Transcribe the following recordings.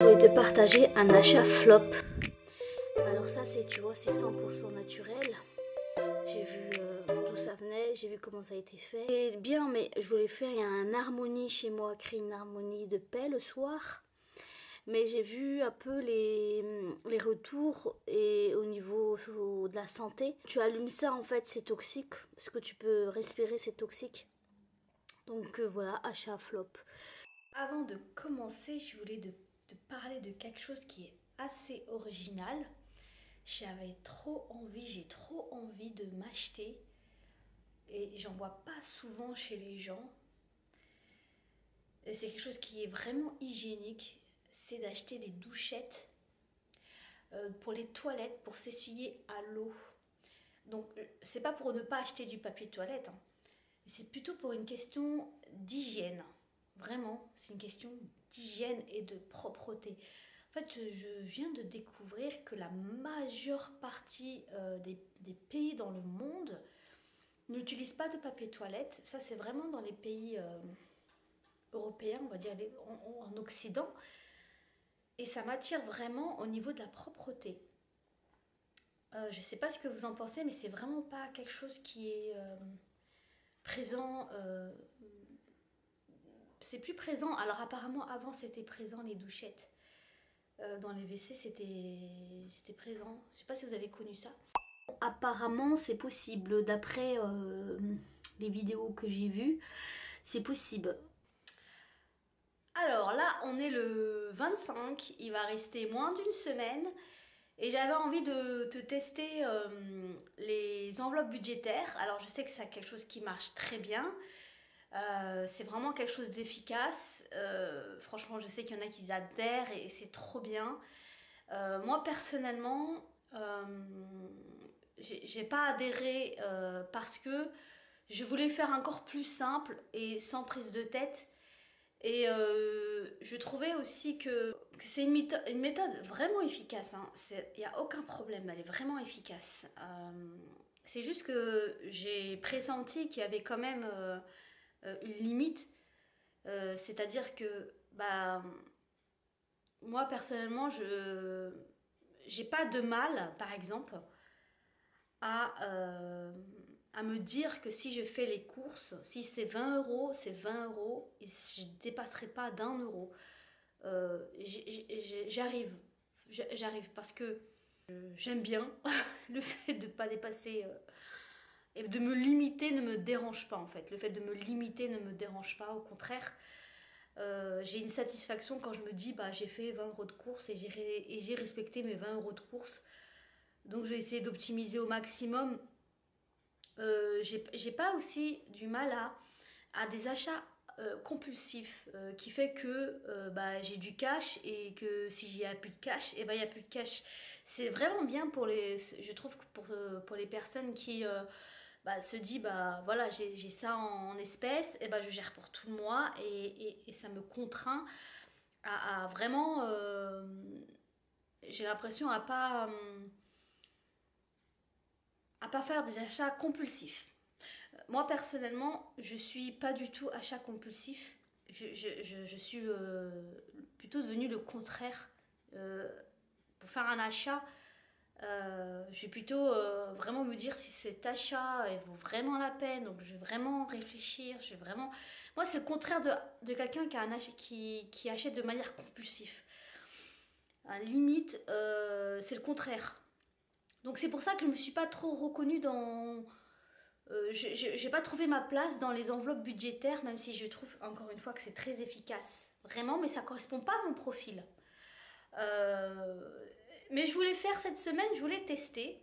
Je voulais te partager un achat flop. Alors ça c'est, tu vois, c'est 100% naturel. J'ai vu d'où ça venait, j'ai vu comment ça a été fait. C'est bien, mais je voulais faire une harmonie chez moi, créer une harmonie de paix le soir. Mais j'ai vu un peu les retours et au niveau de la santé. Tu allumes ça en fait, c'est toxique. Ce que tu peux respirer, c'est toxique. Donc voilà, achat flop. Avant de commencer, je voulais te parler de quelque chose qui est assez original. J'ai trop envie de m'acheter et j'en vois pas souvent chez les gens. Et c'est quelque chose qui est vraiment hygiénique, c'est d'acheter des douchettes pour les toilettes, pour s'essuyer à l'eau. Donc c'est pas pour ne pas acheter du papier toilette, hein. C'est plutôt pour une question d'hygiène. Vraiment, c'est une question d'hygiène et de propreté. En fait, je viens de découvrir que la majeure partie des pays dans le monde n'utilisent pas de papier toilette. Ça, c'est vraiment dans les pays européens, on va dire en Occident. Et ça m'attire vraiment au niveau de la propreté. Je ne sais pas ce que vous en pensez, mais c'est vraiment pas quelque chose qui est présent. C'est plus présent. Alors apparemment, avant, c'était présent les douchettes. Dans les WC, c'était présent. Je ne sais pas si vous avez connu ça. Apparemment, c'est possible. D'après les vidéos que j'ai vues, c'est possible. Alors là, on est le 25. Il va rester moins d'une semaine. Et j'avais envie de te tester les enveloppes budgétaires. Alors je sais que c'est quelque chose qui marche très bien. C'est vraiment quelque chose d'efficace. Franchement, je sais qu'il y en a qui adhèrent et c'est trop bien. Moi, personnellement, j'ai pas adhéré parce que je voulais faire encore plus simple et sans prise de tête. Et je trouvais aussi que c'est une méthode vraiment efficace, hein. Il n'y a aucun problème, elle est vraiment efficace. C'est juste que j'ai pressenti qu'il y avait quand même une limite. C'est-à-dire que bah, moi personnellement, je j'ai pas de mal, par exemple, à me dire que si je fais les courses, si c'est 20 euros, c'est 20 euros et je ne dépasserai pas d'1 euro. J'arrive, j'arrive parce que j'aime bien le fait de ne pas dépasser et de me limiter ne me dérange pas en fait. Le fait de me limiter ne me dérange pas, au contraire. J'ai une satisfaction quand je me dis bah, j'ai fait 20 euros de course et j'ai respecté mes 20 euros de course. Donc je vais essayer d'optimiser au maximum. J'ai pas aussi du mal à des achats compulsifs qui fait que bah, j'ai du cash et que si j'ai plus de cash, et ben il y a plus de cash. C'est vraiment bien pour je trouve que pour les personnes qui bah, se disent bah voilà j'ai ça en espèces, et ben je gère pour tout le mois et ça me contraint à vraiment j'ai l'impression à pas faire des achats compulsifs. Moi personnellement, je suis pas du tout achat compulsif. Je suis plutôt devenue le contraire. Euh, pour faire un achat, je vais plutôt vraiment me dire si cet achat vaut vraiment la peine. Donc je vais vraiment réfléchir. Je vais vraiment... Moi, c'est le contraire de quelqu'un qui achète de manière compulsive. À la limite, c'est le contraire. Donc c'est pour ça que je ne me suis pas trop reconnue dans... j'ai pas trouvé ma place dans les enveloppes budgétaires, même si je trouve encore une fois que c'est très efficace. Vraiment, mais ça correspond pas à mon profil. Mais je voulais faire cette semaine, je voulais tester.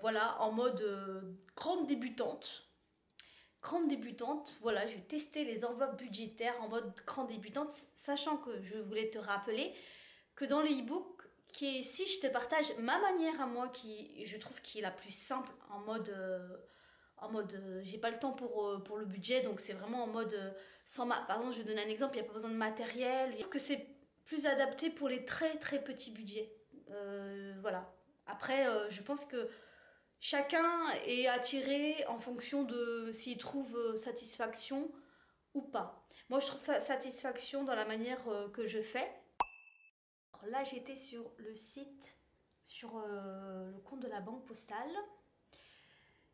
Voilà, en mode grande débutante. Grande débutante, voilà, je vais tester les enveloppes budgétaires en mode grande débutante, sachant que je voulais te rappeler que dans les e-books, si je te partage ma manière à moi, qui je trouve qui est la plus simple, en mode j'ai pas le temps pour le budget, donc c'est vraiment en mode par exemple, je vais donner un exemple, il n'y a pas besoin de matériel. Je trouve que c'est plus adapté pour les très très petits budgets. Voilà. Après, je pense que chacun est attiré en fonction de s'il trouve satisfaction ou pas. Moi, je trouve satisfaction dans la manière que je fais. là j'étais sur le site, sur le compte de la banque postale.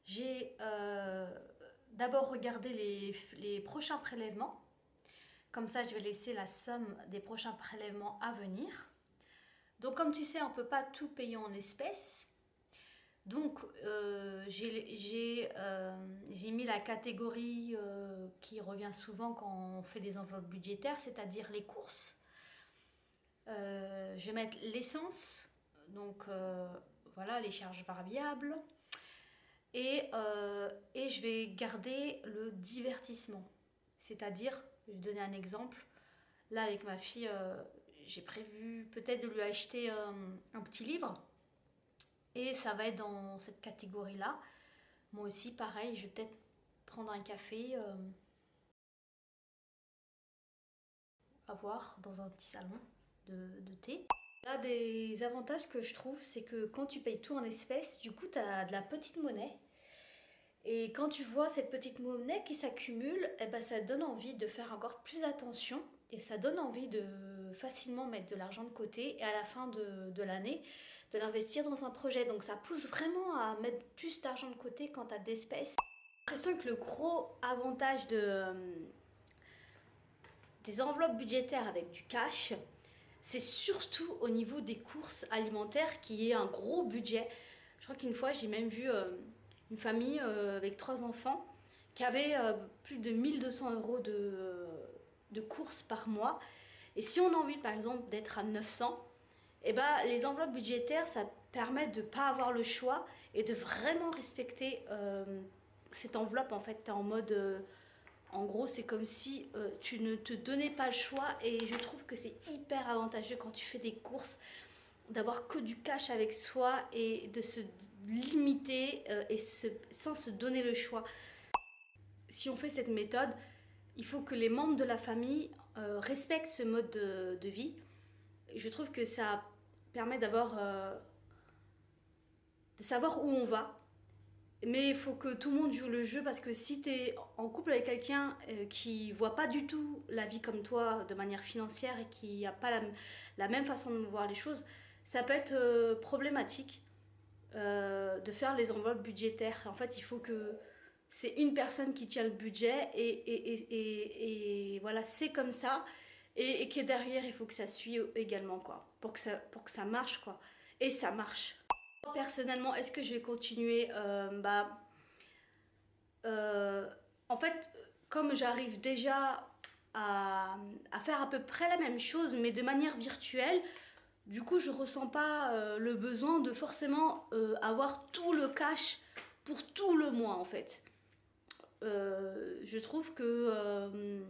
J'ai d'abord regardé les prochains prélèvements. Comme ça, je vais laisser la somme des prochains prélèvements à venir. Donc comme tu sais, on ne peut pas tout payer en espèces. Donc j'ai mis la catégorie qui revient souvent quand on fait des enveloppes budgétaires, c'est-à-dire les courses. Je vais mettre l'essence, donc voilà, les charges variables. Et je vais garder le divertissement. C'est-à-dire, je vais donner un exemple. Là, avec ma fille, j'ai prévu peut-être de lui acheter un petit livre. Et ça va être dans cette catégorie-là. Moi aussi, pareil, je vais peut-être prendre un café à boire dans un petit salon de thé. L'un des avantages que je trouve, c'est que quand tu payes tout en espèces, du coup, tu as de la petite monnaie. Et quand tu vois cette petite monnaie qui s'accumule, eh ben, ça donne envie de faire encore plus attention. Et ça donne envie de facilement mettre de l'argent de côté et à la fin de l'année, de l'investir dans un projet. Donc ça pousse vraiment à mettre plus d'argent de côté quand tu as d'espèces. J'ai l'impression que le gros avantage des enveloppes budgétaires avec du cash, c'est surtout au niveau des courses alimentaires qui est un gros budget. Je crois qu'une fois, j'ai même vu une famille avec 3 enfants qui avait plus de 1200 € de courses par mois. Et si on a envie, par exemple, d'être à 900, eh ben, les enveloppes budgétaires, ça permet de ne pas avoir le choix et de vraiment respecter cette enveloppe. En fait, tu es en mode... en gros, c'est comme si tu ne te donnais pas le choix et je trouve que c'est hyper avantageux quand tu fais des courses d'avoir que du cash avec soi et de se limiter sans se donner le choix. Si on fait cette méthode, il faut que les membres de la famille respectent ce mode de vie. Je trouve que ça permet de savoir où on va. Mais il faut que tout le monde joue le jeu parce que si tu es en couple avec quelqu'un qui voit pas du tout la vie comme toi de manière financière et qui n'a pas la même façon de voir les choses, ça peut être problématique de faire les enveloppes budgétaires. En fait, il faut que c'est une personne qui tient le budget et voilà, c'est comme ça. Et que derrière, il faut que ça suive également, quoi, pour que ça marche, quoi. Et ça marche. Personnellement, est-ce que je vais continuer en fait, comme j'arrive déjà à faire à peu près la même chose, mais de manière virtuelle, du coup, je ressens pas le besoin de forcément avoir tout le cash pour tout le mois, en fait. Je trouve que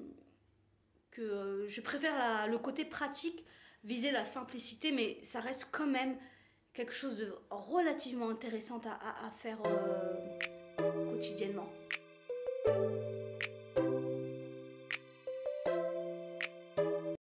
je préfère le côté pratique, viser la simplicité, mais ça reste quand même quelque chose de relativement intéressant à faire quotidiennement.